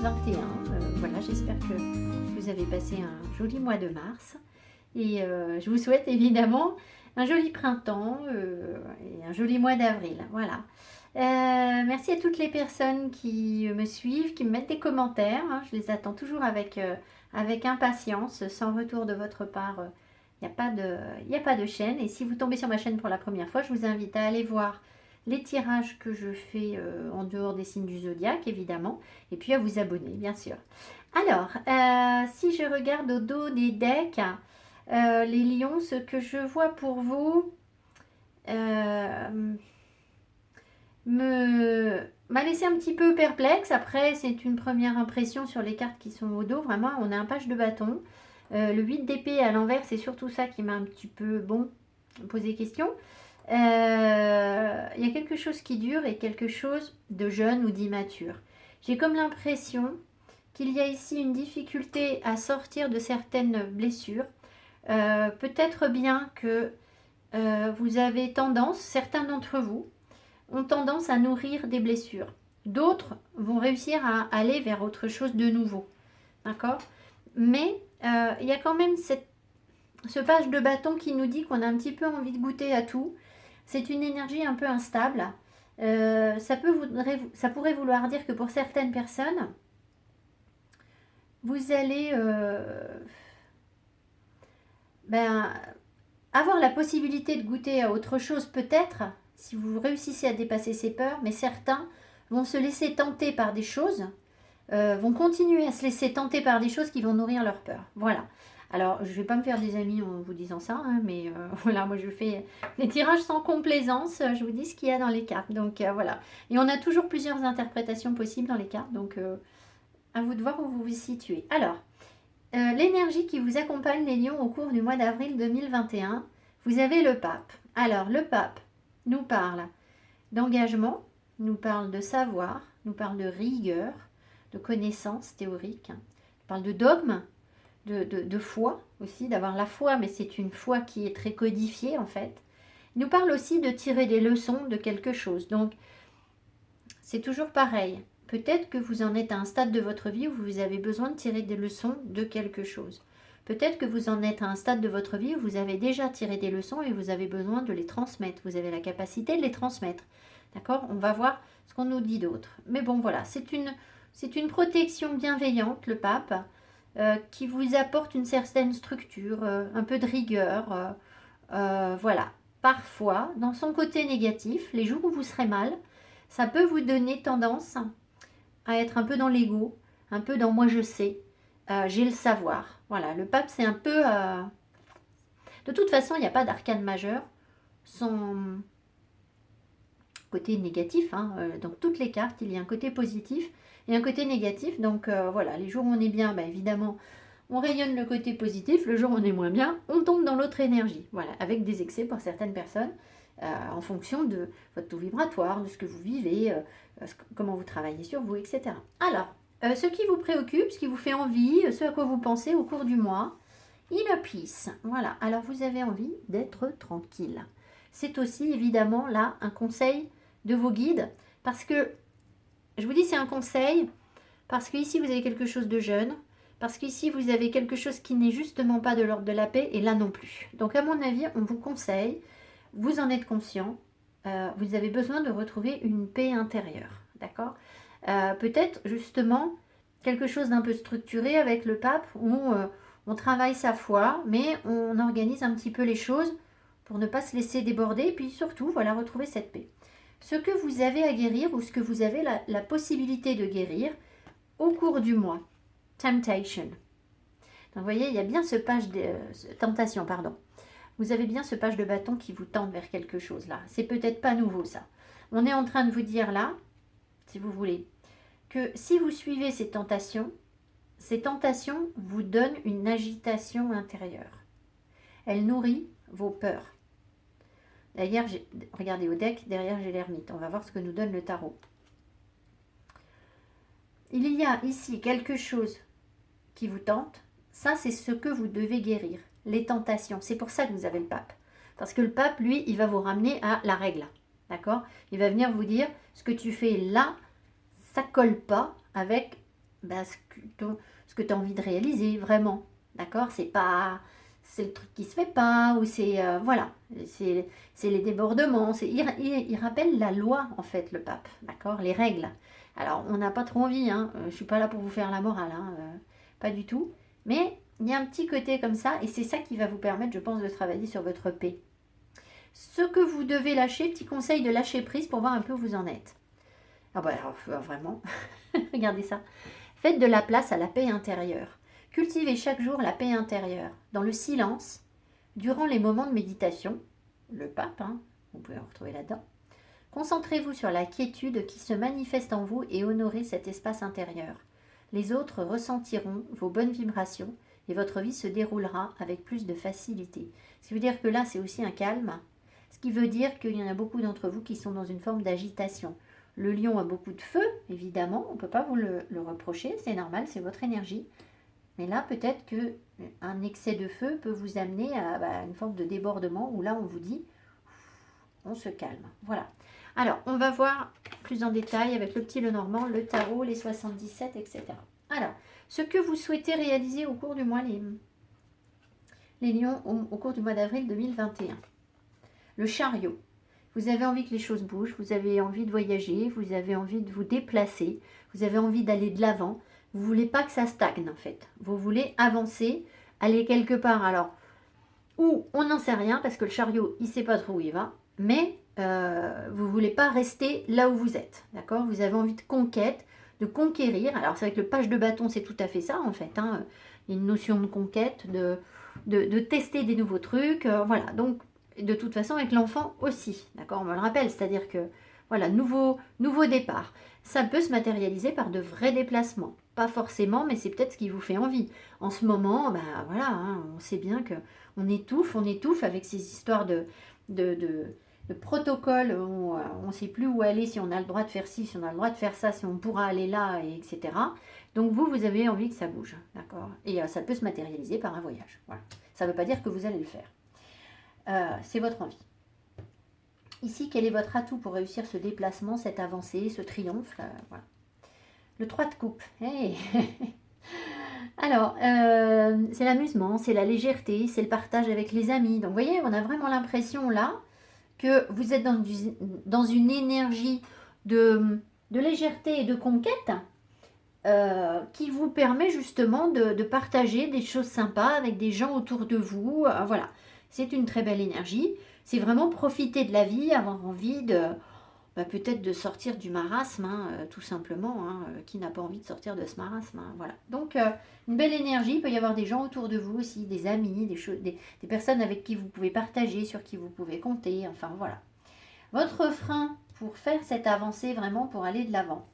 2021. Voilà, j'espère que vous avez passé un joli mois de mars. Et je vous souhaite évidemment un joli printemps et un joli mois d'avril. Voilà. Merci à toutes les personnes qui me suivent, qui me mettent des commentaires. Hein. Je les attends toujours avec impatience. Sans retour de votre part, il n'y a pas de chaîne. Et si vous tombez sur ma chaîne pour la première fois, je vous invite à aller voir les tirages que je fais en dehors des signes du zodiaque, évidemment. Et puis à vous abonner, bien sûr. Alors, si je regarde au dos des decks, les lions, ce que je vois pour vous m'a laissé un petit peu perplexe. Après, c'est une première impression sur les cartes qui sont au dos. Vraiment, on a un page de bâton. Le 8 d'épée à l'envers, c'est surtout ça qui m'a un petit peu, posé question. Il y a quelque chose qui dure et quelque chose de jeune ou d'immature. J'ai comme l'impression qu'il y a ici une difficulté à sortir de certaines blessures. Peut-être bien que vous avez tendance, certains d'entre vous ont tendance à nourrir des blessures. D'autres vont réussir à aller vers autre chose de nouveau. D'accord? Mais il y a quand même ce page de bâton qui nous dit qu'on a un petit peu envie de goûter à tout. C'est une énergie un peu instable. Ça pourrait vouloir dire que pour certaines personnes, vous allez avoir la possibilité de goûter à autre chose peut-être, si vous réussissez à dépasser ces peurs, mais certains vont se laisser tenter par des choses, vont continuer à se laisser tenter par des choses qui vont nourrir leur peur. Voilà. Alors, je ne vais pas me faire des amis en vous disant ça, hein, mais voilà, moi je fais des tirages sans complaisance, je vous dis ce qu'il y a dans les cartes. Donc voilà. Et on a toujours plusieurs interprétations possibles dans les cartes, donc à vous de voir où vous vous situez. Alors, l'énergie qui vous accompagne les lions au cours du mois d'avril 2021, vous avez le pape. Alors, le pape nous parle d'engagement, nous parle de savoir, nous parle de rigueur, de connaissances théoriques, nous parle de dogme, de foi aussi, d'avoir la foi, mais c'est une foi qui est très codifiée en fait. Il nous parle aussi de tirer des leçons de quelque chose. Donc, c'est toujours pareil. Peut-être que vous en êtes à un stade de votre vie où vous avez besoin de tirer des leçons de quelque chose. Peut-être que vous en êtes à un stade de votre vie où vous avez déjà tiré des leçons et vous avez besoin de les transmettre. Vous avez la capacité de les transmettre. D'accord? On va voir ce qu'on nous dit d'autre. Mais bon, voilà, c'est une protection bienveillante, le pape, qui vous apporte une certaine structure, un peu de rigueur. Voilà. Parfois, dans son côté négatif, les jours où vous serez mal, ça peut vous donner tendance à être un peu dans l'ego, un peu dans moi je sais, j'ai le savoir. Voilà, le pape c'est un peu... De toute façon, il n'y a pas d'arcane majeur sans côté négatif. Hein. Dans toutes les cartes, il y a un côté positif et un côté négatif. Donc voilà, les jours où on est bien, évidemment, on rayonne le côté positif. Le jour où on est moins bien, on tombe dans l'autre énergie. Voilà, avec des excès pour certaines personnes. En fonction de votre taux vibratoire, de ce que vous vivez, comment vous travaillez sur vous, etc. Alors, ce qui vous préoccupe, ce qui vous fait envie, ce à quoi vous pensez au cours du mois, inner peace. Voilà, alors vous avez envie d'être tranquille. C'est aussi évidemment là un conseil de vos guides, parce que, je vous dis c'est un conseil, parce qu'ici vous avez quelque chose de jeune, parce qu'ici vous avez quelque chose qui n'est justement pas de l'ordre de la paix, et là non plus. Donc à mon avis, on vous conseille, vous en êtes conscient, vous avez besoin de retrouver une paix intérieure, d'accord? Peut-être justement quelque chose d'un peu structuré avec le pape où on travaille sa foi, mais on organise un petit peu les choses pour ne pas se laisser déborder et puis surtout, voilà, retrouver cette paix. Ce que vous avez à guérir ou ce que vous avez la possibilité de guérir au cours du mois. Temptation. Donc vous voyez, il y a bien ce page de tentation, pardon. Vous avez bien ce page de bâton qui vous tente vers quelque chose là. C'est peut-être pas nouveau ça. On est en train de vous dire là, si vous voulez, que si vous suivez ces tentations vous donnent une agitation intérieure. Elle nourrit vos peurs. D'ailleurs, regardez au deck, derrière j'ai l'ermite. On va voir ce que nous donne le tarot. Il y a ici quelque chose qui vous tente. Ça, c'est ce que vous devez guérir. Les tentations. C'est pour ça que vous avez le pape. Parce que le pape, lui, il va vous ramener à la règle. D'accord? Il va venir vous dire, ce que tu fais là, ça colle pas avec bah, ce que tu as envie de réaliser, vraiment. D'accord? C'est le truc qui se fait pas, ou c'est, voilà, c'est les débordements. Il rappelle la loi, en fait, le pape. D'accord? Les règles. Alors, on n'a pas trop envie, hein. Je suis pas là pour vous faire la morale, hein. Pas du tout. Mais il y a un petit côté comme ça, et c'est ça qui va vous permettre, je pense, de travailler sur votre paix. Ce que vous devez lâcher, petit conseil de lâcher prise pour voir un peu où vous en êtes. Ah bah alors, vraiment, regardez ça. Faites de la place à la paix intérieure. Cultivez chaque jour la paix intérieure, dans le silence, durant les moments de méditation, le pape, hein, vous pouvez en retrouver là-dedans. Concentrez-vous sur la quiétude qui se manifeste en vous et honorez cet espace intérieur. Les autres ressentiront vos bonnes vibrations et votre vie se déroulera avec plus de facilité. Ce qui veut dire que là, c'est aussi un calme, ce qui veut dire qu'il y en a beaucoup d'entre vous qui sont dans une forme d'agitation. Le lion a beaucoup de feu, évidemment, on ne peut pas vous le reprocher, c'est normal, c'est votre énergie. Mais là, peut-être qu'un excès de feu peut vous amener à une forme de débordement où là, on vous dit, on se calme. Voilà. Alors, on va voir plus en détail avec le petit Lenormand, le tarot, les 77, etc. Alors, ce que vous souhaitez réaliser au cours du mois, les lions, au cours du mois d'avril 2021. Le chariot. Vous avez envie que les choses bougent, vous avez envie de voyager, vous avez envie de vous déplacer, vous avez envie d'aller de l'avant. Vous ne voulez pas que ça stagne, en fait. Vous voulez avancer, aller quelque part. Alors, où on n'en sait rien, parce que le chariot, il ne sait pas trop où il va, mais vous ne voulez pas rester là où vous êtes, d'accord? Vous avez envie de conquête, de conquérir. Alors, c'est vrai que le page de bâton, c'est tout à fait ça, en fait. Hein. Il y a une notion de conquête, de tester des nouveaux trucs. Voilà, donc, de toute façon, avec l'enfant aussi, d'accord? On me le rappelle, c'est-à-dire que, voilà, nouveau départ. Ça peut se matérialiser par de vrais déplacements. Pas forcément, mais c'est peut-être ce qui vous fait envie. En ce moment, voilà, hein, on sait bien que on étouffe avec ces histoires de protocole. On ne sait plus où aller, si on a le droit de faire ci, si on a le droit de faire ça, si on pourra aller là, etc. Donc vous avez envie que ça bouge, d'accord? Et ça peut se matérialiser par un voyage. Voilà. Ça ne veut pas dire que vous allez le faire. C'est votre envie. Ici, quel est votre atout pour réussir ce déplacement, cette avancée, ce triomphe? Voilà. Le 3 de coupe. Hey. Alors, c'est l'amusement, c'est la légèreté, c'est le partage avec les amis. Donc, vous voyez, on a vraiment l'impression là que vous êtes dans une énergie de légèreté et de conquête qui vous permet justement de partager des choses sympas avec des gens autour de vous. Voilà, c'est une très belle énergie. C'est vraiment profiter de la vie, avoir envie peut-être de sortir du marasme, hein, tout simplement. Hein, qui n'a pas envie de sortir de ce marasme, hein, voilà. Donc, une belle énergie. Il peut y avoir des gens autour de vous aussi, des amis, des personnes avec qui vous pouvez partager, sur qui vous pouvez compter. Enfin, voilà. Votre frein pour faire cette avancée, vraiment pour aller de l'avant.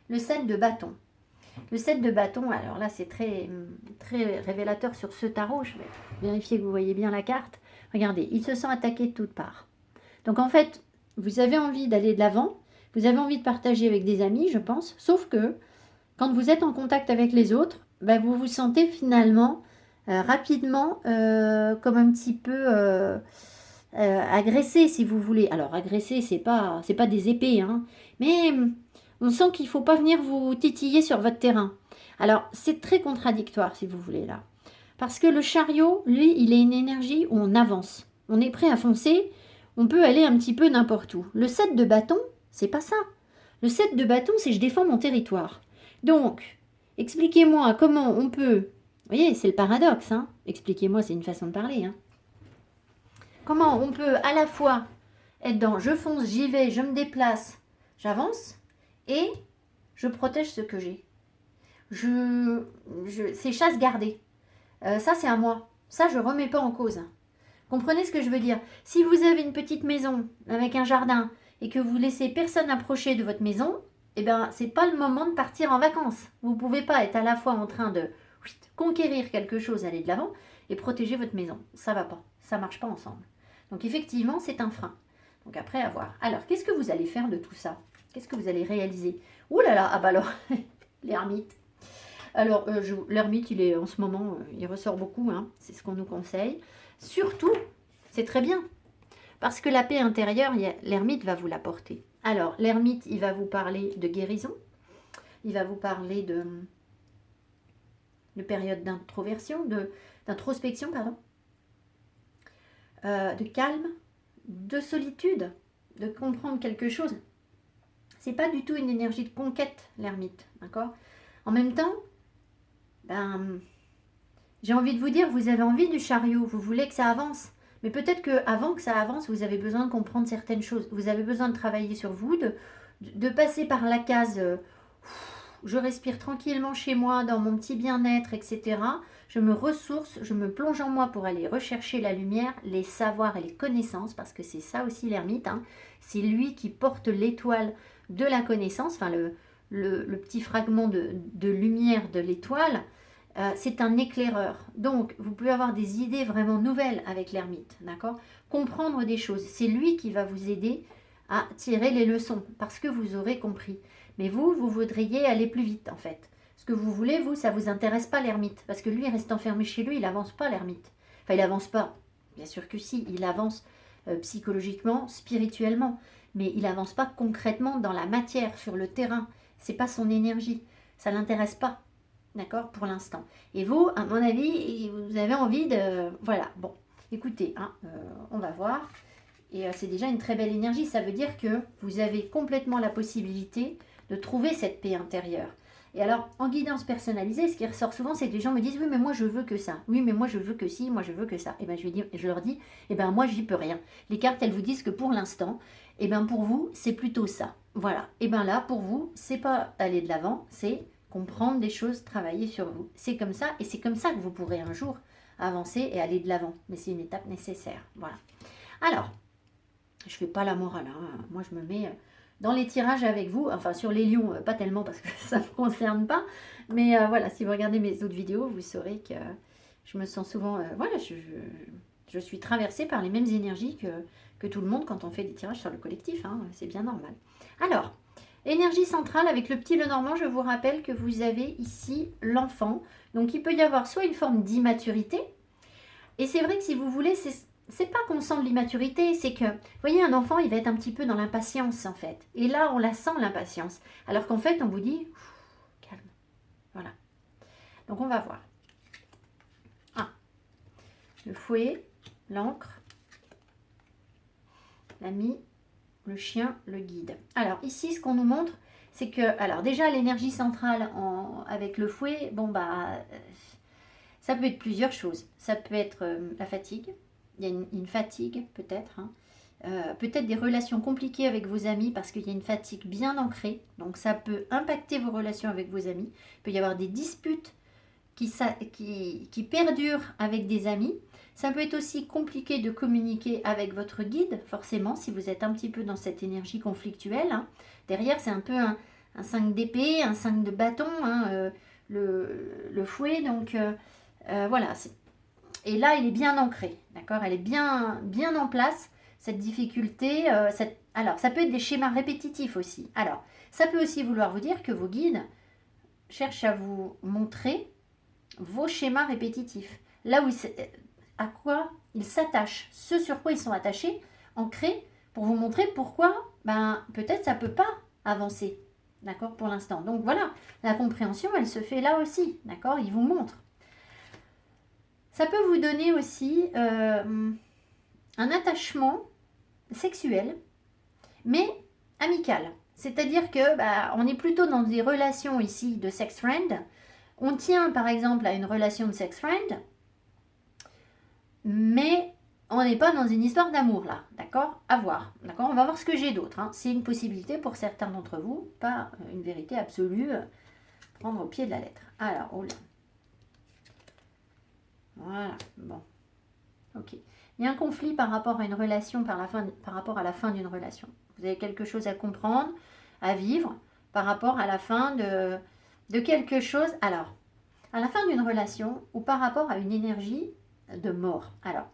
Le 7 de bâton. Le 7 de bâton, alors là, c'est très, très révélateur sur ce tarot. Je vais vérifier que vous voyez bien la carte. Regardez, il se sent attaqué de toutes parts. Donc en fait, vous avez envie d'aller de l'avant, vous avez envie de partager avec des amis, je pense, sauf que quand vous êtes en contact avec les autres, vous vous sentez finalement rapidement comme un petit peu agressé, si vous voulez. Alors agressé, c'est pas des épées, hein, mais on sent qu'il ne faut pas venir vous titiller sur votre terrain. Alors c'est très contradictoire, si vous voulez, là. Parce que le chariot, lui, il est une énergie où on avance. On est prêt à foncer, on peut aller un petit peu n'importe où. Le 7 de bâton, c'est pas ça. Le 7 de bâton, c'est je défends mon territoire. Donc, expliquez-moi comment on peut... Vous voyez, c'est le paradoxe, hein. Expliquez-moi, c'est une façon de parler, hein. Comment on peut à la fois être dans je fonce, j'y vais, je me déplace, j'avance, et je protège ce que j'ai. C'est chasse gardée. Ça, c'est à moi. Ça, je ne remets pas en cause. Comprenez ce que je veux dire? Si vous avez une petite maison avec un jardin et que vous laissez personne approcher de votre maison, eh bien, c'est pas le moment de partir en vacances. Vous ne pouvez pas être à la fois en train de conquérir quelque chose, aller de l'avant, et protéger votre maison. Ça va pas. Ça marche pas ensemble. Donc, effectivement, c'est un frein. Donc, après, à voir. Alors, qu'est-ce que vous allez faire de tout ça? Qu'est-ce que vous allez réaliser? Ouh là là, ah bah alors, l'ermite. Alors, l'ermite, il est en ce moment, il ressort beaucoup, hein, c'est ce qu'on nous conseille. Surtout, c'est très bien, parce que la paix intérieure, l'ermite va vous l'apporter. Alors, l'ermite, il va vous parler de guérison, Il va vous parler de période d'introversion, d'introspection, pardon, de calme, de solitude, de comprendre quelque chose. C'est pas du tout une énergie de conquête, l'ermite, d'accord? En même temps, ben, j'ai envie de vous dire, vous avez envie du chariot, vous voulez que ça avance. Mais peut-être qu'avant que ça avance, vous avez besoin de comprendre certaines choses. Vous avez besoin de travailler sur vous, de passer par la case je respire tranquillement chez moi, dans mon petit bien-être, etc. Je me ressource, je me plonge en moi pour aller rechercher la lumière, les savoirs et les connaissances, parce que c'est ça aussi l'ermite. Hein. C'est lui qui porte l'étoile de la connaissance, enfin le petit fragment de lumière de l'étoile. C'est un éclaireur. Donc, vous pouvez avoir des idées vraiment nouvelles avec l'ermite, d'accord? Comprendre des choses. C'est lui qui va vous aider à tirer les leçons, parce que vous aurez compris. Mais vous voudriez aller plus vite, en fait. Ce que vous voulez, vous, ça ne vous intéresse pas l'ermite, parce que lui, il reste enfermé chez lui, il n'avance pas l'ermite. Enfin, il n'avance pas. Bien sûr que si, il avance psychologiquement, spirituellement, mais il n'avance pas concrètement dans la matière, sur le terrain. C'est pas son énergie. Ça l'intéresse pas. D'accord, pour l'instant. Et vous, à mon avis, vous avez envie de... Voilà, bon, écoutez, hein, on va voir. Et c'est déjà une très belle énergie. Ça veut dire que vous avez complètement la possibilité de trouver cette paix intérieure. Et alors, en guidance personnalisée, ce qui ressort souvent, c'est que les gens me disent « Oui, mais moi, je veux que ça. Oui, mais moi, je veux que ci. Moi, je veux que ça. » Et bien, je leur dis « Eh bien, moi, j'y peux rien. » Les cartes, elles vous disent que pour l'instant, eh bien, pour vous, c'est plutôt ça. Voilà. Et bien là, pour vous, c'est pas aller de l'avant, c'est comprendre des choses, travailler sur vous. C'est comme ça, et c'est comme ça que vous pourrez un jour avancer et aller de l'avant. Mais c'est une étape nécessaire. Voilà. Alors, je fais pas la morale. Hein. Moi, je me mets dans les tirages avec vous. Enfin, sur les lions, pas tellement parce que ça ne me concerne pas. Mais voilà, si vous regardez mes autres vidéos, vous saurez que je me sens souvent... voilà, je suis traversée par les mêmes énergies que tout le monde quand on fait des tirages sur le collectif. Hein. C'est bien normal. Alors... Énergie centrale, avec le petit Lenormand, je vous rappelle que vous avez ici l'enfant. Donc, il peut y avoir soit une forme d'immaturité. Et c'est vrai que si vous voulez, c'est pas qu'on sent de l'immaturité, c'est que, vous voyez, un enfant, il va être un petit peu dans l'impatience, en fait. Et là, on la sent, l'impatience. Alors qu'en fait, on vous dit, calme. Voilà. Donc, on va voir. Ah, le fouet, l'encre, l'ami, le chien, le guide. Alors ici, ce qu'on nous montre, c'est que, alors déjà l'énergie centrale avec le fouet, bon bah, ça peut être plusieurs choses. Ça peut être la fatigue, il y a une fatigue peut-être, hein. Peut-être des relations compliquées avec vos amis parce qu'il y a une fatigue bien ancrée, donc ça peut impacter vos relations avec vos amis. Il peut y avoir des disputes qui perdurent avec des amis. Ça peut être aussi compliqué de communiquer avec votre guide, forcément, si vous êtes un petit peu dans cette énergie conflictuelle. Hein. Derrière, c'est un peu un 5 d'épée, un 5 de bâton, hein, le fouet. Donc, voilà. Et là, il est bien ancré, d'accord? Elle est bien en place, cette difficulté. Alors, ça peut être des schémas répétitifs aussi. Alors, ça peut aussi vouloir vous dire que vos guides cherchent à vous montrer vos schémas répétitifs. Là où à quoi ils s'attachent, ce sur quoi ils sont attachés, ancrés, pour vous montrer pourquoi peut-être ça ne peut pas avancer, d'accord, pour l'instant. Donc voilà, la compréhension, elle se fait là aussi, d'accord, ils vous montrent. Ça peut vous donner aussi un attachement sexuel, mais amical. C'est-à-dire que on est plutôt dans des relations ici de sex friend. On tient par exemple à une relation de sex friend, mais on n'est pas dans une histoire d'amour là, d'accord? À voir, d'accord? On va voir ce que j'ai d'autre. Hein. C'est une possibilité pour certains d'entre vous, pas une vérité absolue. Prendre au pied de la lettre. Alors, oh là. Voilà, bon. Ok. Il y a un conflit par rapport à une relation, par rapport à la fin d'une relation. Vous avez quelque chose à comprendre, à vivre, par rapport à la fin de quelque chose. Alors, à la fin d'une relation ou par rapport à une énergie de mort. Alors,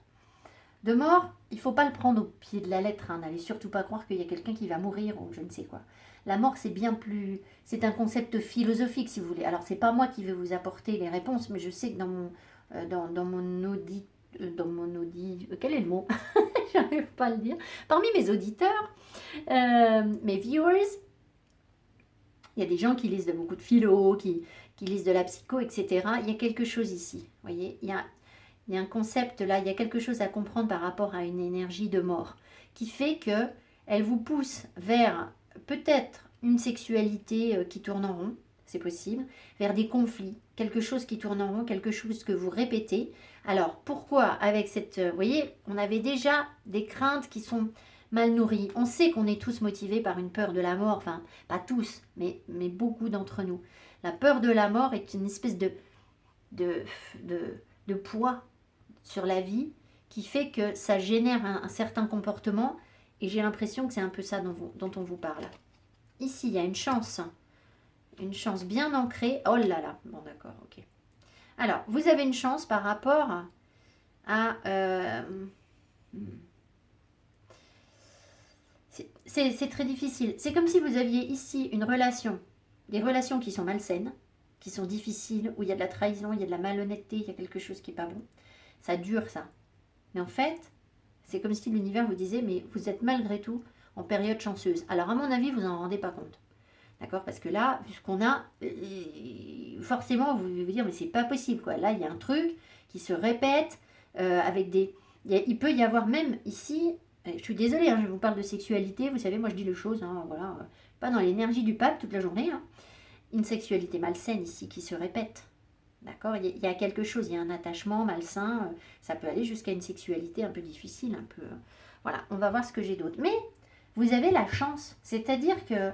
de mort, il ne faut pas le prendre au pied de la lettre. Hein. N'allez surtout pas croire qu'il y a quelqu'un qui va mourir ou je ne sais quoi. La mort, c'est bien plus... C'est un concept philosophique, si vous voulez. Alors, c'est pas moi qui vais vous apporter les réponses, mais je sais que dans mon audit... Quel est le mot? J'arrive pas à le dire. Parmi mes auditeurs, mes viewers, Il y a des gens qui lisent beaucoup de philo, qui lisent de la psycho, etc. Il y a quelque chose ici. Vous voyez, il y a un concept là, il y a quelque chose à comprendre par rapport à une énergie de mort qui fait que elle vous pousse vers peut-être une sexualité qui tourne en rond, c'est possible, vers des conflits, quelque chose qui tourne en rond, quelque chose que vous répétez. Alors pourquoi avec cette... vous voyez, on avait déjà des craintes qui sont mal nourries. On sait qu'on est tous motivés par une peur de la mort, enfin pas tous, mais beaucoup d'entre nous. La peur de la mort est une espèce de, de poids sur la vie qui fait que ça génère un certain comportement et j'ai l'impression que c'est un peu ça dont on vous parle. Ici, il y a une chance bien ancrée. Oh là là, bon d'accord, ok. Alors, vous avez une chance par rapport à... c'est très difficile. C'est comme si vous aviez ici une relation, des relations qui sont malsaines, qui sont difficiles, où il y a de la trahison, il y a de la malhonnêteté, il y a quelque chose qui n'est pas bon. Ça dure ça. Mais en fait, c'est comme si l'univers vous disait, mais vous êtes malgré tout en période chanceuse. Alors à mon avis, vous n'en rendez pas compte. D'accord? Parce que là, vu ce qu'on a, forcément, vous vous dire, mais c'est pas possible, quoi. Là, il y a un truc qui se répète avec des... Il peut y avoir même ici, je suis désolée, hein, je vous parle de sexualité, vous savez, moi je dis les choses, hein, voilà, pas dans l'énergie du pape toute la journée, hein. Une sexualité malsaine ici qui se répète. D'accord, il y a quelque chose, il y a un attachement malsain, ça peut aller jusqu'à une sexualité un peu difficile, un peu... Voilà, on va voir ce que j'ai d'autre. Mais vous avez la chance, c'est-à-dire que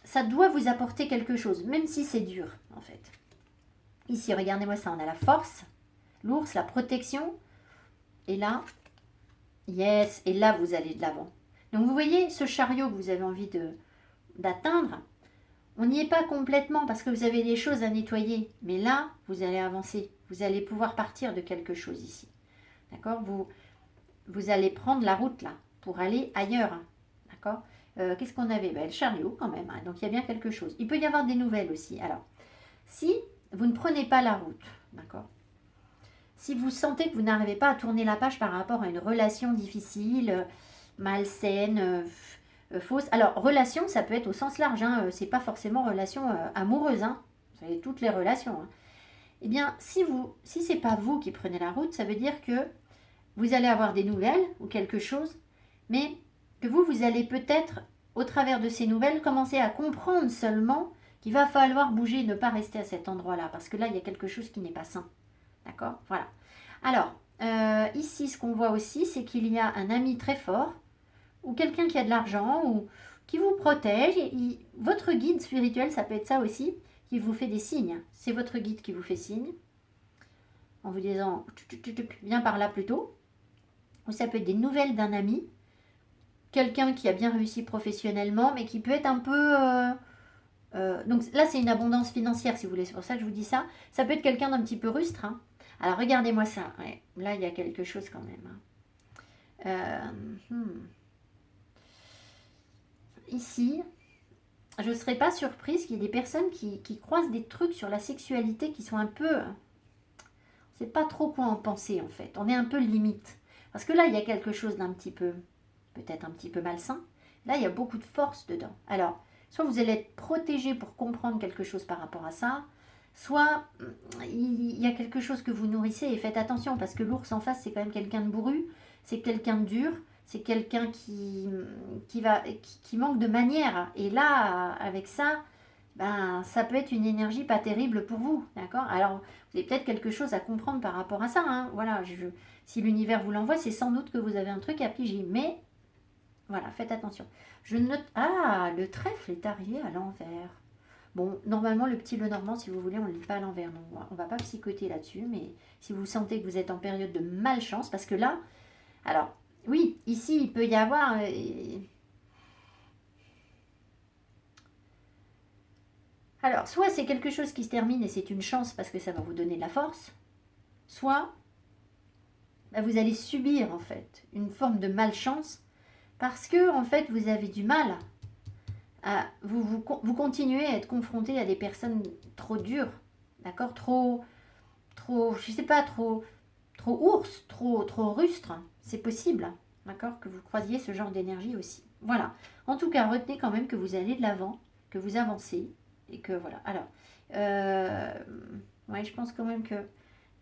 ça doit vous apporter quelque chose, même si c'est dur, en fait. Ici, regardez-moi ça, on a la force, l'ours, la protection, et là, yes, et là, vous allez de l'avant. Donc, vous voyez, ce chariot que vous avez envie d'atteindre, on n'y est pas complètement parce que vous avez des choses à nettoyer. Mais là, vous allez avancer. Vous allez pouvoir partir de quelque chose ici. D'accord, vous allez prendre la route là pour aller ailleurs. D'accord, qu'est-ce qu'on avait? Le chariot quand même. Hein. Donc il y a bien quelque chose. Il peut y avoir des nouvelles aussi. Alors, si vous ne prenez pas la route, d'accord, si vous sentez que vous n'arrivez pas à tourner la page par rapport à une relation difficile, malsaine, fausse. Alors, relation, ça peut être au sens large, hein, c'est pas forcément relation amoureuse, hein. Vous savez, toutes les relations. Hein. Eh bien, si c'est pas vous qui prenez la route, ça veut dire que vous allez avoir des nouvelles ou quelque chose, mais que vous allez peut-être, au travers de ces nouvelles, commencer à comprendre seulement qu'il va falloir bouger, ne pas rester à cet endroit-là, parce que là, il y a quelque chose qui n'est pas sain. D'accord? Voilà. Alors, ici, ce qu'on voit aussi, c'est qu'il y a un ami très fort, ou quelqu'un qui a de l'argent, ou qui vous protège. Votre guide spirituel, ça peut être ça aussi, qui vous fait des signes. C'est votre guide qui vous fait signe, en vous disant, viens par là plutôt. Ou ça peut être des nouvelles d'un ami, quelqu'un qui a bien réussi professionnellement, mais qui peut être un peu... donc là, c'est une abondance financière, si vous voulez, c'est pour ça que je vous dis ça. Ça peut être quelqu'un d'un petit peu rustre. Hein. Alors, regardez-moi ça. Ouais, là, il y a quelque chose quand même. Hein. Ici, je ne serais pas surprise qu'il y ait des personnes qui croisent des trucs sur la sexualité qui sont un peu... On ne sait pas trop quoi en penser, en fait. On est un peu limite. Parce que là, il y a quelque chose d'un petit peu... peut-être un petit peu malsain. Là, il y a beaucoup de force dedans. Alors, soit vous allez être protégé pour comprendre quelque chose par rapport à ça, soit il y a quelque chose que vous nourrissez et faites attention parce que l'ours en face, c'est quand même quelqu'un de bourru, c'est quelqu'un de dur, c'est quelqu'un qui manque de manière. Et là, avec ça, ben, ça peut être une énergie pas terrible pour vous. D'accord? Alors, vous avez peut-être quelque chose à comprendre par rapport à ça. Hein. Voilà, si l'univers vous l'envoie, c'est sans doute que vous avez un truc à piger. Mais voilà, faites attention. Je note... Ah, le trèfle est arrivé à l'envers. Bon, normalement, le petit Lenormand, si vous voulez, on ne le lit pas à l'envers. Donc, on ne va pas psychoter là-dessus. Mais si vous sentez que vous êtes en période de malchance, parce que là... Alors, oui, ici, il peut y avoir... Alors, soit c'est quelque chose qui se termine et c'est une chance parce que ça va vous donner de la force. Soit, bah, vous allez subir, en fait, une forme de malchance parce que, en fait, vous avez du mal vous continuez à être confronté à des personnes trop dures, d'accord, trop, je sais pas, trop ours, trop rustre, c'est possible, d'accord, que vous croisiez ce genre d'énergie aussi. Voilà. En tout cas, retenez quand même que vous allez de l'avant, que vous avancez. Et que voilà. Alors, ouais, je pense quand même qu'il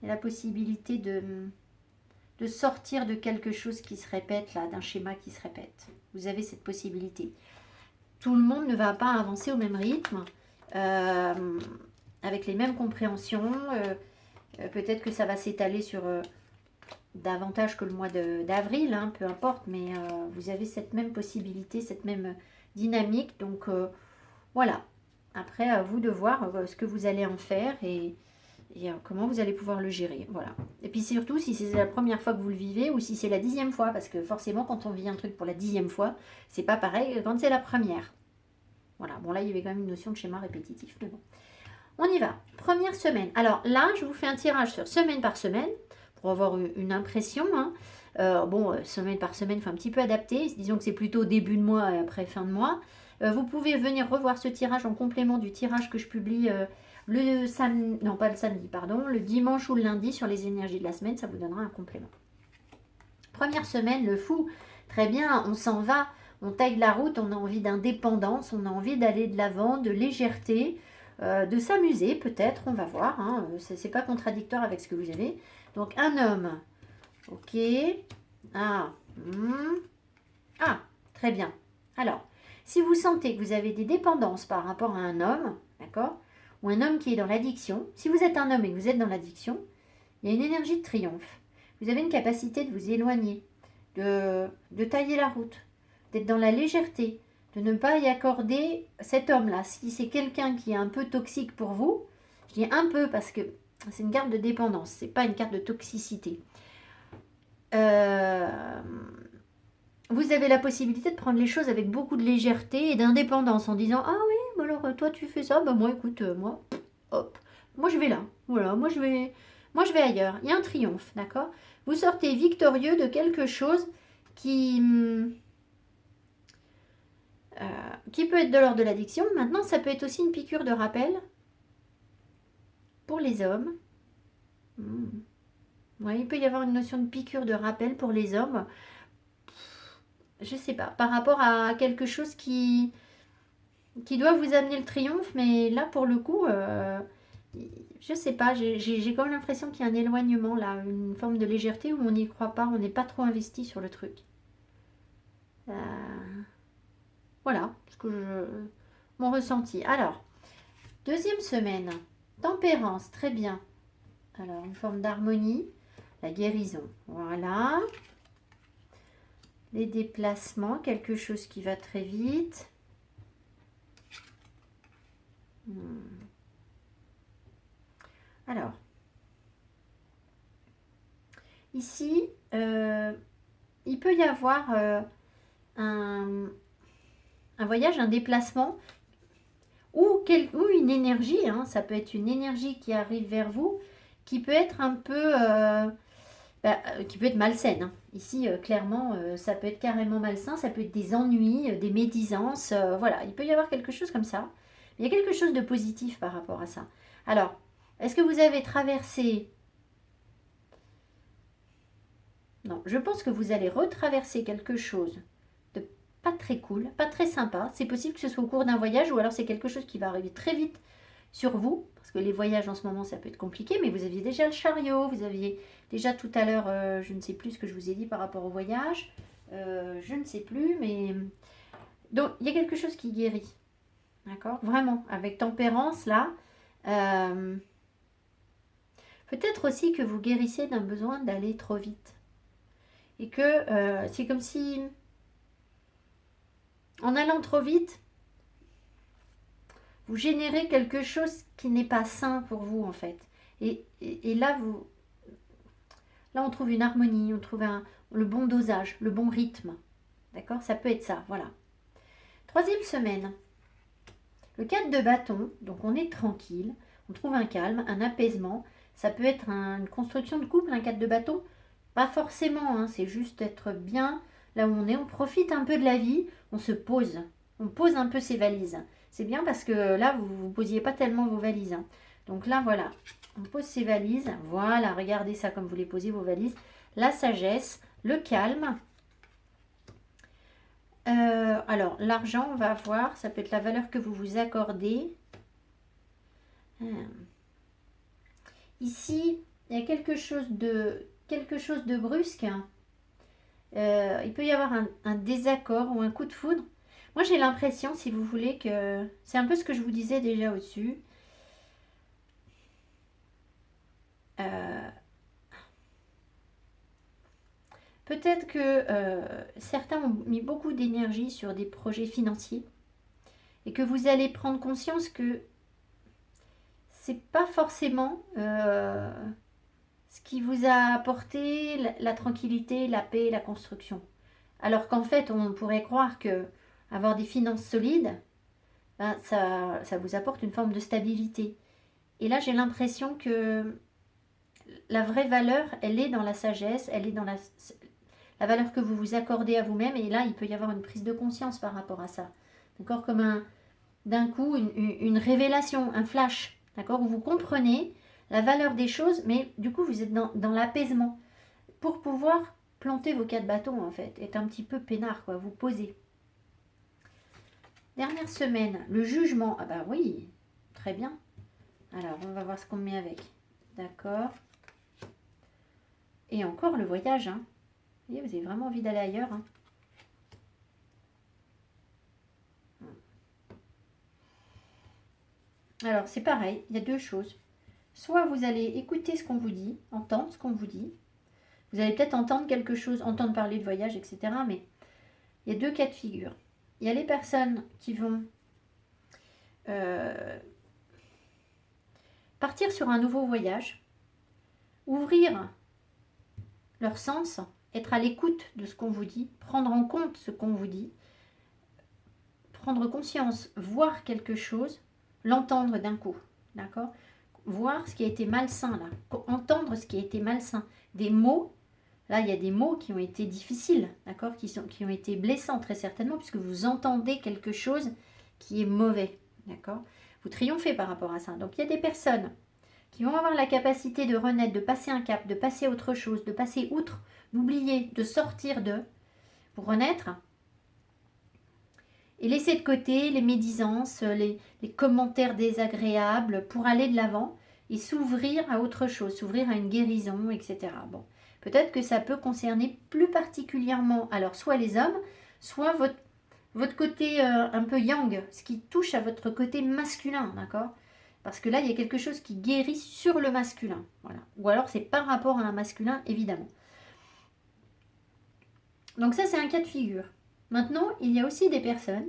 y a la possibilité de sortir de quelque chose qui se répète, là, d'un schéma qui se répète. Vous avez cette possibilité. Tout le monde ne va pas avancer au même rythme, avec les mêmes compréhensions. Peut-être que ça va s'étaler sur davantage que le mois d'avril, hein, peu importe, mais vous avez cette même possibilité, cette même dynamique. Donc voilà, après à vous de voir ce que vous allez en faire et comment vous allez pouvoir le gérer. Voilà. Et puis surtout, si c'est la première fois que vous le vivez ou si c'est la 10e fois, parce que forcément, quand on vit un truc pour la 10e fois, c'est pas pareil que quand c'est la première. Voilà. Bon, là, il y avait quand même une notion de schéma répétitif, mais bon. On y va. Première semaine. Alors là, je vous fais un tirage sur semaine par semaine pour avoir une impression. Hein. Semaine par semaine, il faut un petit peu adapter. Disons que c'est plutôt début de mois et après fin de mois. Vous pouvez venir revoir ce tirage en complément du tirage que je publie le samedi, non pas le samedi, pardon, le dimanche ou le lundi sur les énergies de la semaine. Ça vous donnera un complément. Première semaine, le fou. Très bien, on s'en va. On taille la route, on a envie d'indépendance, on a envie d'aller de l'avant, de légèreté. De s'amuser peut-être, on va voir, hein, c'est pas contradictoire avec ce que vous avez. Donc un homme, ok, ah, très bien. Alors, si vous sentez que vous avez des dépendances par rapport à un homme, d'accord, ou un homme qui est dans l'addiction, si vous êtes un homme et que vous êtes dans l'addiction, il y a une énergie de triomphe. Vous avez une capacité de vous éloigner, de tailler la route, d'être dans la légèreté, de ne pas y accorder cet homme-là. Si c'est quelqu'un qui est un peu toxique pour vous, je dis un peu parce que c'est une carte de dépendance, c'est pas une carte de toxicité. Vous avez la possibilité de prendre les choses avec beaucoup de légèreté et d'indépendance en disant ah oui, alors toi tu fais ça, bah moi écoute, moi, hop, moi je vais là, voilà, moi je vais ailleurs. Il y a un triomphe, d'accord? Vous sortez victorieux de quelque chose qui peut être de l'ordre de l'addiction. Maintenant, ça peut être aussi une piqûre de rappel pour les hommes. Ouais, il peut y avoir une notion de piqûre de rappel pour les hommes. Je sais pas, par rapport à quelque chose qui doit vous amener le triomphe, mais là, pour le coup, je sais pas, j'ai quand même l'impression qu'il y a un éloignement, là, une forme de légèreté où on n'y croit pas, on n'est pas trop investi sur le truc. Voilà, mon ressenti. Alors, deuxième semaine, tempérance, très bien. Alors, une forme d'harmonie, la guérison, voilà. Les déplacements, quelque chose qui va très vite. Alors, ici, il peut y avoir un voyage, un déplacement ou une énergie, hein, ça peut être une énergie qui arrive vers vous, qui peut être un peu, qui peut être malsaine. Hein. Ici, clairement, ça peut être carrément malsain, ça peut être des ennuis, des médisances, voilà, il peut y avoir quelque chose comme ça. Il y a quelque chose de positif par rapport à ça. Alors, est-ce que vous avez traversé... Non, je pense que vous allez retraverser quelque chose de pas très cool, pas très sympa. C'est possible que ce soit au cours d'un voyage ou alors c'est quelque chose qui va arriver très vite sur vous. Parce que les voyages en ce moment, ça peut être compliqué. Mais vous aviez déjà le chariot, vous aviez déjà tout à l'heure, je ne sais plus ce que je vous ai dit par rapport au voyage. Je ne sais plus, mais... Donc, il y a quelque chose qui guérit. D'accord? Vraiment, avec tempérance, là. Peut-être aussi que vous guérissez d'un besoin d'aller trop vite. Et que c'est comme si, en allant trop vite, vous générez quelque chose qui n'est pas sain pour vous, en fait. Et là, on trouve une harmonie, on trouve le bon dosage, le bon rythme. D'accord? Ça peut être ça, voilà. Troisième semaine. Le 4 de bâton, donc on est tranquille, on trouve un calme, un apaisement. Ça peut être une construction de couple, un 4 de bâton. Pas forcément, hein, c'est juste être bien là où on est. On profite un peu de la vie, on se pose. On pose un peu ses valises. C'est bien parce que là, vous ne posiez pas tellement vos valises. Hein. Donc là, voilà, on pose ses valises. Voilà, regardez ça comme vous les posez, vos valises. La sagesse, le calme. Alors, l'argent, on va voir. Ça peut être la valeur que vous vous accordez. Ici, il y a quelque chose de brusque. Il peut y avoir un désaccord ou un coup de foudre. Moi, j'ai l'impression, si vous voulez, que c'est un peu ce que je vous disais déjà au-dessus. Peut-être que certains ont mis beaucoup d'énergie sur des projets financiers et que vous allez prendre conscience que c'est pas forcément ce qui vous a apporté la tranquillité, la paix, la construction. Alors qu'en fait, on pourrait croire que avoir des finances solides, ben, ça vous apporte une forme de stabilité. Et là, j'ai l'impression que la vraie valeur, elle est dans la sagesse, elle est dans la valeur que vous vous accordez à vous-même. Et là, il peut y avoir une prise de conscience par rapport à ça. D'accord? Comme d'un coup, une révélation, un flash. D'accord? Où vous comprenez la valeur des choses, mais du coup, vous êtes dans l'apaisement. Pour pouvoir planter vos 4 bâtons, en fait. Être un petit peu peinard, quoi. Vous posez. Dernière semaine, le jugement. Ah bah oui, très bien. Alors, on va voir ce qu'on met avec. D'accord. Et encore le voyage, hein. Vous voyez, vous avez vraiment envie d'aller ailleurs, hein. Alors, c'est pareil, il y a deux choses. Soit vous allez écouter ce qu'on vous dit, entendre ce qu'on vous dit. Vous allez peut-être entendre quelque chose, entendre parler de voyage, etc. Mais il y a deux cas de figure. Il y a les personnes qui vont partir sur un nouveau voyage, ouvrir leur sens, être à l'écoute de ce qu'on vous dit, prendre en compte ce qu'on vous dit, prendre conscience, voir quelque chose, l'entendre d'un coup, d'accord? Voir ce qui a été malsain là, entendre ce qui a été malsain, des mots. Là, il y a des mots qui ont été difficiles, d'accord, qui ont été blessants très certainement, puisque vous entendez quelque chose qui est mauvais, d'accord. Vous triomphez par rapport à ça. Donc, il y a des personnes qui vont avoir la capacité de renaître, de passer un cap, de passer à autre chose, de passer outre, d'oublier, de sortir de, pour renaître, et laisser de côté les médisances, les commentaires désagréables, pour aller de l'avant et s'ouvrir à autre chose, s'ouvrir à une guérison, etc. Bon. Peut-être que ça peut concerner plus particulièrement, alors soit les hommes, soit votre côté un peu yang, ce qui touche à votre côté masculin, d'accord? Parce que là, il y a quelque chose qui guérit sur le masculin, voilà. Ou alors c'est par rapport à un masculin, évidemment. Donc ça, c'est un cas de figure. Maintenant, il y a aussi des personnes,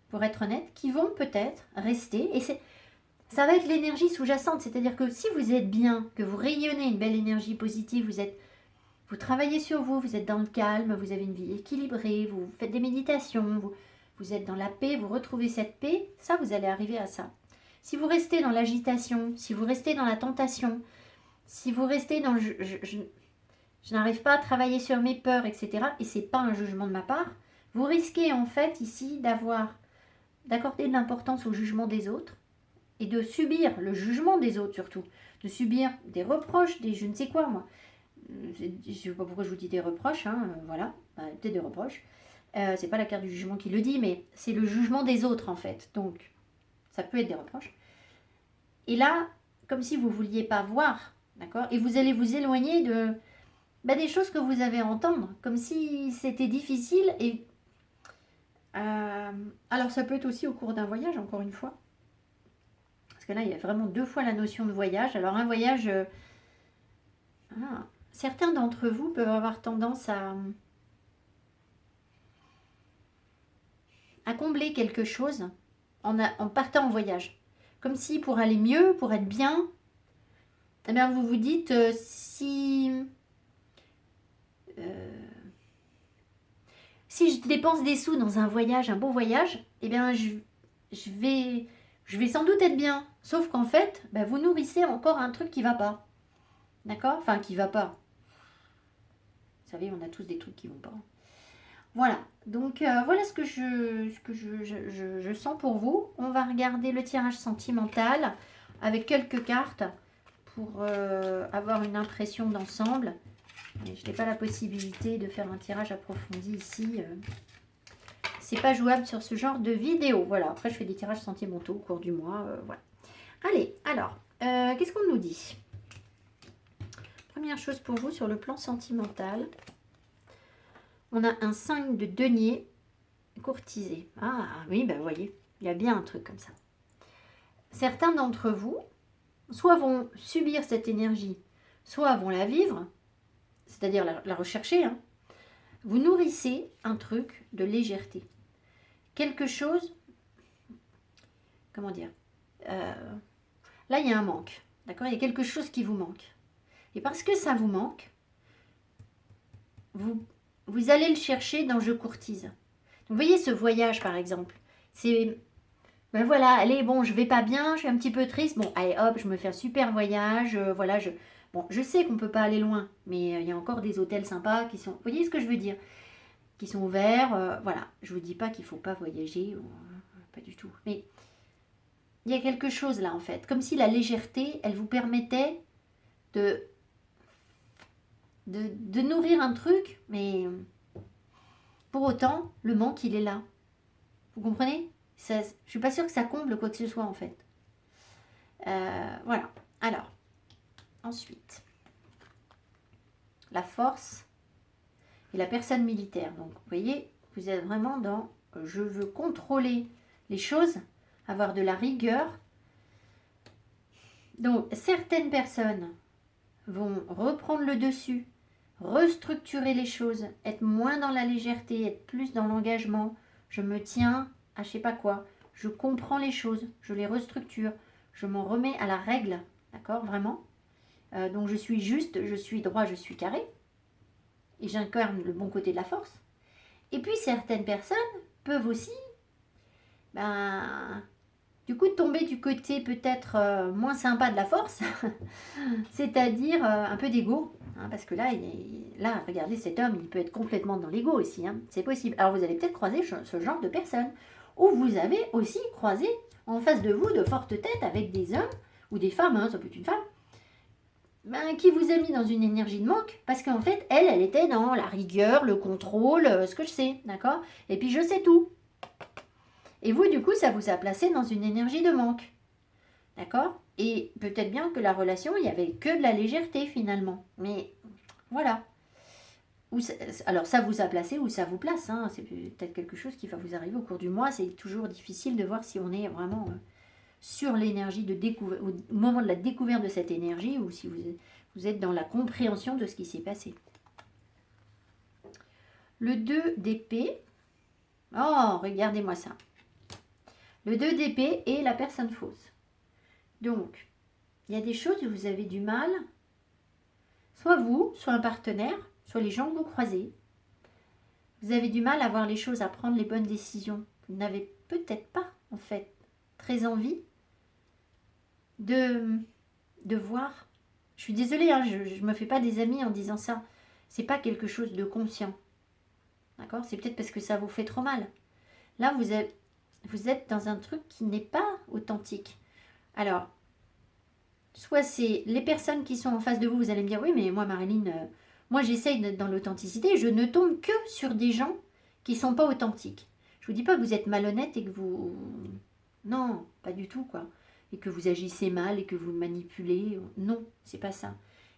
pour être honnête, qui vont peut-être rester, et ça va être l'énergie sous-jacente, c'est-à-dire que si vous êtes bien, que vous rayonnez une belle énergie positive, vous travaillez sur vous, vous êtes dans le calme, vous avez une vie équilibrée, vous faites des méditations, vous êtes dans la paix, vous retrouvez cette paix, ça, vous allez arriver à ça. Si vous restez dans l'agitation, si vous restez dans la tentation, si vous restez dans je n'arrive pas à travailler sur mes peurs, etc., et c'est pas un jugement de ma part, vous risquez en fait ici d'accorder de l'importance au jugement des autres et de subir le jugement des autres surtout, de subir des reproches, des je ne sais quoi moi. Je ne sais pas pourquoi je vous dis des reproches, hein, voilà, peut-être des reproches. C'est pas la carte du jugement qui le dit, mais c'est le jugement des autres en fait. Donc, ça peut être des reproches. Et là, comme si vous ne vouliez pas voir, d'accord? Et vous allez vous éloigner des choses que vous avez à entendre, comme si c'était difficile. Et alors, ça peut être aussi au cours d'un voyage, encore une fois. Parce que là, il y a vraiment deux fois la notion de voyage. Alors, un voyage... certains d'entre vous peuvent avoir tendance à combler quelque chose en partant en voyage. Comme si pour aller mieux, pour être bien, eh bien vous vous dites si je dépense des sous dans un voyage, un beau voyage, eh bien je vais sans doute être bien. Sauf qu'en fait, vous nourrissez encore un truc qui va pas. D'accord? Enfin, qui va pas. Vous savez, on a tous des trucs qui vont pas. Voilà, donc voilà ce que je sens pour vous. On va regarder le tirage sentimental avec quelques cartes pour avoir une impression d'ensemble. Je n'ai pas la possibilité de faire un tirage approfondi ici. c'est pas jouable sur ce genre de vidéo. Voilà, après je fais des tirages sentimentaux au cours du mois. Voilà. Allez, alors, qu'est-ce qu'on nous dit? Première chose pour vous sur le plan sentimental. On a un 5 de denier courtisé. Ah oui, ben vous voyez, il y a bien un truc comme ça. Certains d'entre vous, soit vont subir cette énergie, soit vont la vivre, c'est-à-dire la rechercher. Hein. Vous nourrissez un truc de légèreté. Quelque chose, comment dire, là il y a un manque, d'accord? Il y a quelque chose qui vous manque. Et parce que ça vous manque, vous allez le chercher dans Je courtise. Donc, vous voyez ce voyage par exemple, c'est, ben voilà, allez, bon, je vais pas bien, je suis un petit peu triste, bon, allez hop, je me fais un super voyage, voilà, bon, je sais qu'on peut pas aller loin, mais il y a encore des hôtels sympas qui sont, vous voyez ce que je veux dire, qui sont ouverts, voilà, je vous dis pas qu'il faut pas voyager, pas du tout, mais il y a quelque chose là en fait, comme si la légèreté, elle vous permettait de nourrir un truc, mais pour autant, le manque, il est là. Vous comprenez? Ça, je suis pas sûre que ça comble quoi que ce soit, en fait. Voilà. Alors, ensuite, la force et la personne militaire. Donc, vous voyez, vous êtes vraiment dans je veux contrôler les choses, avoir de la rigueur. Donc, certaines personnes vont reprendre le dessus, restructurer les choses, être moins dans la légèreté, être plus dans l'engagement. Je me tiens à je sais pas quoi, je comprends les choses, je les restructure, je m'en remets à la règle, d'accord, vraiment. Donc je suis juste, je suis droit, je suis carré, et j'incarne le bon côté de la force. Et puis certaines personnes peuvent aussi, du coup, tomber du côté peut-être moins sympa de la force, c'est-à-dire un peu d'ego. Hein, parce que là, regardez, cet homme, il peut être complètement dans l'ego aussi. Hein, c'est possible. Alors, vous allez peut-être croiser ce genre de personnes. Ou vous avez aussi croisé en face de vous de fortes têtes avec des hommes ou des femmes, hein, ça peut être une femme, qui vous a mis dans une énergie de manque. Parce qu'en fait, elle était dans la rigueur, le contrôle, ce que je sais. D'accord? Et puis, je sais tout. Et vous, du coup, ça vous a placé dans une énergie de manque. D'accord? Et peut-être bien que la relation, il n'y avait que de la légèreté finalement. Mais voilà. Alors ça vous a placé ou ça vous place. Hein. C'est peut-être quelque chose qui va vous arriver au cours du mois. C'est toujours difficile de voir si on est vraiment sur l'énergie de découverte, au moment de la découverte de cette énergie ou si vous êtes dans la compréhension de ce qui s'est passé. Le 2 d'épée. Oh, regardez-moi ça. Le 2 d'épée et la personne fausse. Donc, il y a des choses où vous avez du mal, soit vous, soit un partenaire, soit les gens que vous croisez. Vous avez du mal à voir les choses, à prendre les bonnes décisions. Vous n'avez peut-être pas, en fait, très envie de voir. Je suis désolée, hein, je ne me fais pas des amis en disant ça. C'est pas quelque chose de conscient. D'accord? C'est peut-être parce que ça vous fait trop mal. Là, vous êtes dans un truc qui n'est pas authentique. Alors, soit c'est les personnes qui sont en face de vous, vous allez me dire, oui, mais moi, Marilyn, moi, j'essaye d'être dans l'authenticité. Je ne tombe que sur des gens qui ne sont pas authentiques. Je ne vous dis pas que vous êtes malhonnête et que vous... Non, pas du tout, quoi. Et que vous agissez mal et que vous manipulez. Non, c'est pas ça.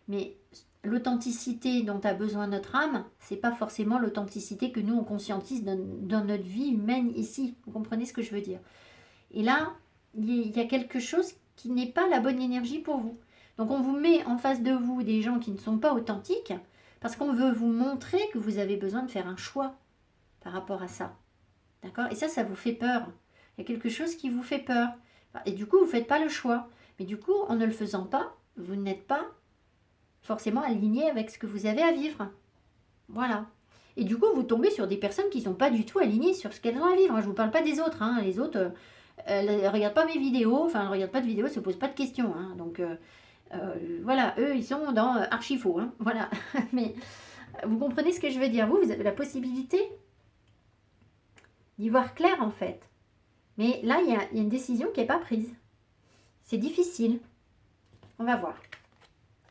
Mais l'authenticité dont a besoin notre âme, c'est pas forcément l'authenticité que nous, on conscientise dans notre vie humaine ici. Vous comprenez ce que je veux dire? Et là, il y a quelque chose qui n'est pas la bonne énergie pour vous. Donc on vous met en face de vous des gens qui ne sont pas authentiques parce qu'on veut vous montrer que vous avez besoin de faire un choix par rapport à ça. D'accord? Et ça vous fait peur. Il y a quelque chose qui vous fait peur. Et du coup, vous ne faites pas le choix. Mais du coup, en ne le faisant pas, vous n'êtes pas forcément aligné avec ce que vous avez à vivre. Voilà. Et du coup, vous tombez sur des personnes qui ne sont pas du tout alignées sur ce qu'elles ont à vivre. Je ne vous parle pas des autres. Hein. Les autres... elle ne regarde pas mes vidéos, enfin elle ne regarde pas de vidéos, elle ne se pose pas de questions. Hein. Donc voilà, eux ils sont dans archi-faux. Hein. Voilà. Mais vous comprenez ce que je veux dire? Vous avez la possibilité d'y voir clair en fait. Mais là, il y a une décision qui n'est pas prise. C'est difficile. On va voir.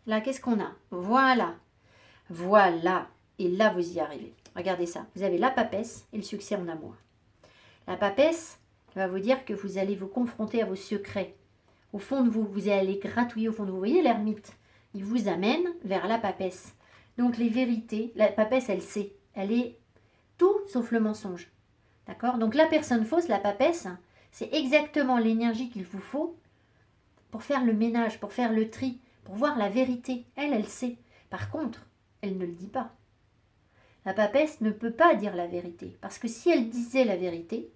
Là, qu'est-ce qu'on a? Voilà. Voilà. Et là, vous y arrivez. Regardez ça. Vous avez la papesse et le succès en amour. La papesse va vous dire que vous allez vous confronter à vos secrets. Au fond de vous, vous allez gratouiller au fond de vous. Vous voyez l'ermite, il vous amène vers la papesse. Donc les vérités, la papesse, elle sait. Elle est tout sauf le mensonge. D'accord? Donc la personne fausse, la papesse, c'est exactement l'énergie qu'il vous faut pour faire le ménage, pour faire le tri, pour voir la vérité. Elle, elle sait. Par contre, elle ne le dit pas. La papesse ne peut pas dire la vérité. Parce que si elle disait la vérité,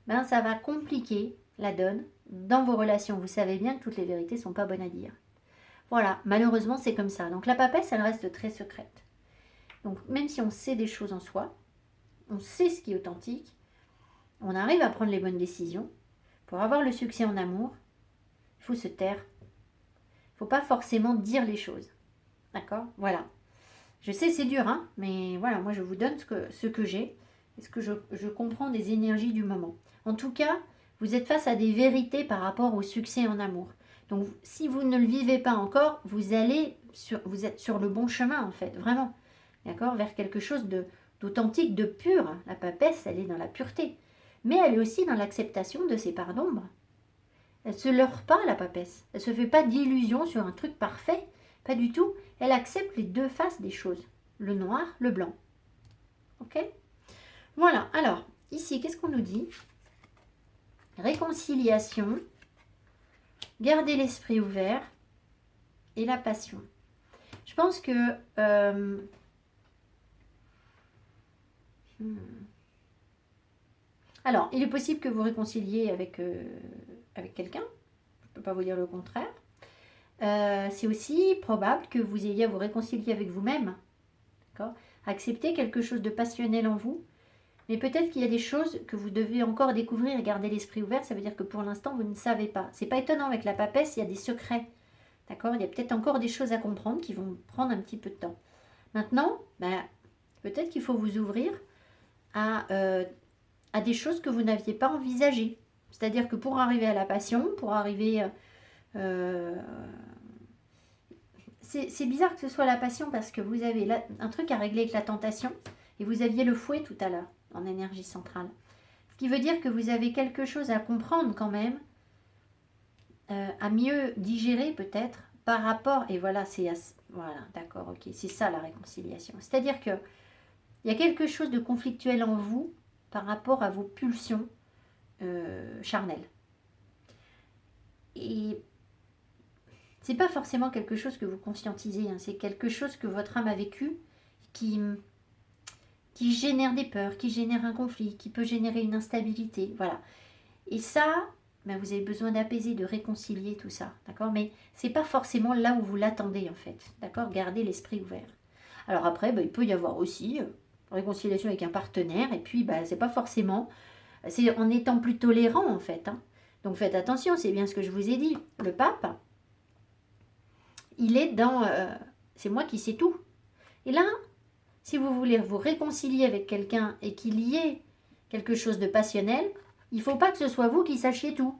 ben ça va compliquer la donne dans vos relations. Vous savez bien que toutes les vérités ne sont pas bonnes à dire. Voilà, malheureusement c'est comme ça. Donc la papesse, elle reste très secrète. Donc même si on sait des choses en soi, on sait ce qui est authentique, on arrive à prendre les bonnes décisions. Pour avoir le succès en amour, il faut se taire. Il ne faut pas forcément dire les choses. D'accord? Voilà. Je sais, c'est dur, hein, mais voilà, moi je vous donne ce que j'ai et ce que je comprends des énergies du moment. En tout cas, vous êtes face à des vérités par rapport au succès en amour. Donc, si vous ne le vivez pas encore, vous êtes sur le bon chemin, en fait, vraiment. D'accord? Vers quelque chose d'authentique, de pur. La papesse, elle est dans la pureté. Mais elle est aussi dans l'acceptation de ses parts d'ombre. Elle ne se leurre pas, la papesse. Elle ne se fait pas d'illusions sur un truc parfait. Pas du tout. Elle accepte les deux faces des choses. Le noir, le blanc. Ok? Voilà. Alors, ici, qu'est-ce qu'on nous dit? Réconciliation, garder l'esprit ouvert et la passion. Je pense que... Alors, il est possible que vous réconciliez avec quelqu'un. Je ne peux pas vous dire le contraire. C'est aussi probable que vous ayez à vous réconcilier avec vous-même. D'accord? Accepter quelque chose de passionnel en vous. Mais peut-être qu'il y a des choses que vous devez encore découvrir et garder l'esprit ouvert. Ça veut dire que pour l'instant, vous ne savez pas. C'est pas étonnant avec la papesse, il y a des secrets. D'accord? Il y a peut-être encore des choses à comprendre qui vont prendre un petit peu de temps. Maintenant, peut-être qu'il faut vous ouvrir à des choses que vous n'aviez pas envisagées. C'est-à-dire que pour arriver à la passion, pour arriver... c'est bizarre que ce soit la passion parce que vous avez un truc à régler avec la tentation et vous aviez le fouet tout à l'heure en énergie centrale. Ce qui veut dire que vous avez quelque chose à comprendre quand même, à mieux digérer peut-être par rapport... Et voilà, voilà, d'accord, ok, c'est ça la réconciliation. C'est-à-dire que il y a quelque chose de conflictuel en vous par rapport à vos pulsions charnelles. Et c'est pas forcément quelque chose que vous conscientisez, hein, c'est quelque chose que votre âme a vécu qui génère des peurs, qui génère un conflit, qui peut générer une instabilité, voilà. Et ça, vous avez besoin d'apaiser, de réconcilier tout ça, d'accord? Mais c'est pas forcément là où vous l'attendez en fait, d'accord? Gardez l'esprit ouvert. Alors après, il peut y avoir aussi réconciliation avec un partenaire, et puis c'est pas forcément, c'est en étant plus tolérant en fait, hein. Donc faites attention, c'est bien ce que je vous ai dit. Le pape, il est dans c'est moi qui sais tout. Et là, si vous voulez vous réconcilier avec quelqu'un et qu'il y ait quelque chose de passionnel, il ne faut pas que ce soit vous qui sachiez tout.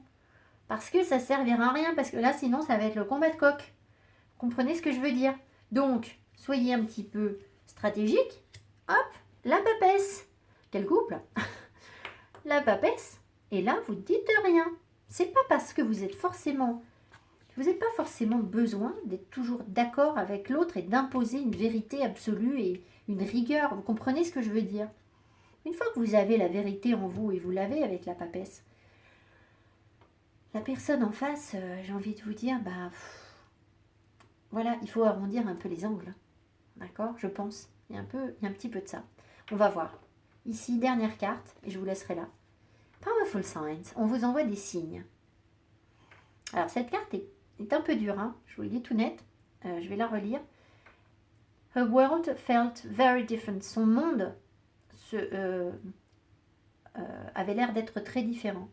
Parce que ça ne servira à rien, parce que là, sinon, ça va être le combat de coq. Vous comprenez ce que je veux dire? Donc, soyez un petit peu stratégique. Hop, la papesse. Quel couple? La papesse. Et là, vous ne dites rien. C'est pas parce que vous êtes forcément... Vous n'avez pas forcément besoin d'être toujours d'accord avec l'autre et d'imposer une vérité absolue et une rigueur. Vous comprenez ce que je veux dire? Une fois que vous avez la vérité en vous, et vous l'avez avec la papesse, la personne en face, j'ai envie de vous dire, voilà, il faut arrondir un peu les angles. D'accord? Je pense. Il y a un petit peu de ça. On va voir. Ici, dernière carte, et je vous laisserai là. Powerful Signs. On vous envoie des signes. Alors, cette carte est un peu dure, hein, je vous le dis tout net. Je vais la relire. Her world felt very different. Son monde avait l'air d'être très différent.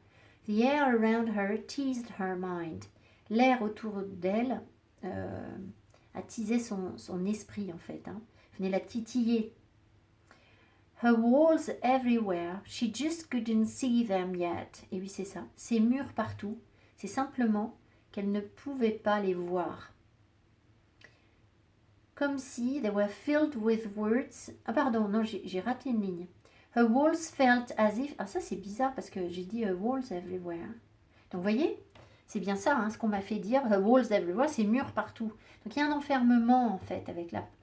The air around her teased her mind. L'air autour d'elle attisait son esprit, en fait. Hein. Venait la titiller. Her walls everywhere. She just couldn't see them yet. Et oui, c'est ça. Ces murs partout. C'est simplement qu'elle ne pouvait pas les voir. Comme si they were filled with words. Ah pardon, non, j'ai raté une ligne. Her walls felt as if... Ah ça c'est bizarre parce que j'ai dit her walls everywhere. Donc vous voyez, c'est bien ça hein, ce qu'on m'a fait dire. Her walls everywhere, c'est murs partout. Donc il y a un enfermement en fait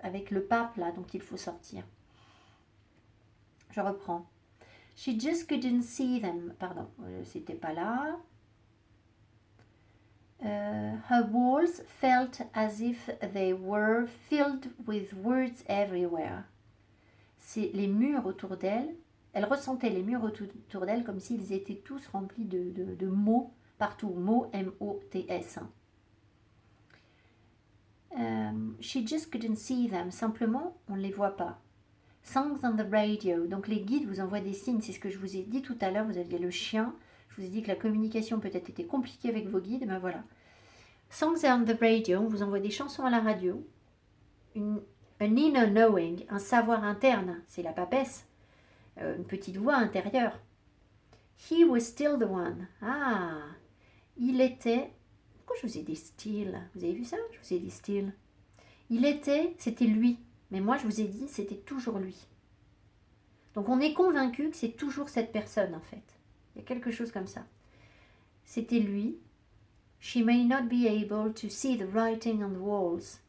avec le pape là dont il faut sortir. Je reprends. She just couldn't see them. Pardon, c'était pas là. Her walls felt as if they were filled with words everywhere. C'est les murs autour d'elle. Elle ressentait les murs autour d'elle comme s'ils étaient tous remplis de mots partout. Mots M-O-T-S. She just couldn't see them. Simplement, on ne les voit pas. Songs on the radio. Donc les guides vous envoient des signes. C'est ce que je vous ai dit tout à l'heure. Vous aviez le chien. Je vous ai dit que la communication peut-être était compliquée avec vos guides. Ben voilà. Songs on the radio. On vous envoie des chansons à la radio. An inner knowing. Un savoir interne. C'est la papesse. Une petite voix intérieure. He was still the one. Ah. Il était... Pourquoi je vous ai dit still? Vous avez vu ça? Je vous ai dit still. Il était... C'était lui. Mais moi, je vous ai dit, c'était toujours lui. Donc, on est convaincu que c'est toujours cette personne, en fait. Il y a quelque chose comme ça. C'était lui. She may not be able to see the writing on the walls.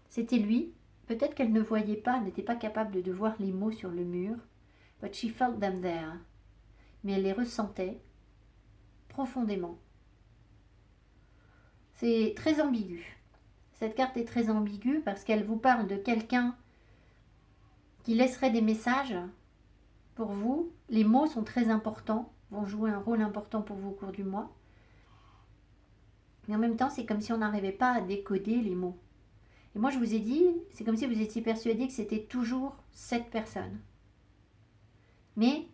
C'était lui. Peut-être qu'elle ne voyait pas, n'était pas capable de voir les mots sur le mur. But she felt them there. Mais elle les ressentait profondément. C'est très ambigu. Cette carte est très ambiguë parce qu'elle vous parle de quelqu'un qui laisserait des messages pour vous. Les mots sont très importants, vont jouer un rôle important pour vous au cours du mois. Mais en même temps, c'est comme si on n'arrivait pas à décoder les mots. Et moi, je vous ai dit, c'est comme si vous étiez persuadé que c'était toujours cette personne. Mais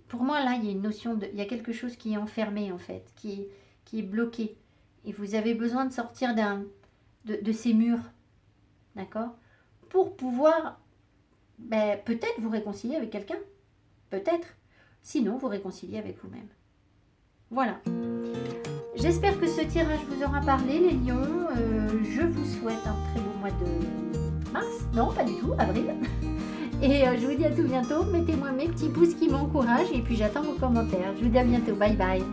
pour moi, là, il y a une notion il y a quelque chose qui est enfermé, en fait, qui est bloqué. Et vous avez besoin de sortir de ces murs, d'accord? Pour pouvoir peut-être vous réconcilier avec quelqu'un. Peut-être. Sinon, vous réconcilier avec vous-même. Voilà. J'espère que ce tirage vous aura parlé, les lions. Je vous souhaite un très beau mois de mars. Non, pas du tout, avril. Et je vous dis à tout bientôt. Mettez-moi mes petits pouces qui m'encouragent. Et puis j'attends vos commentaires. Je vous dis à bientôt. Bye bye.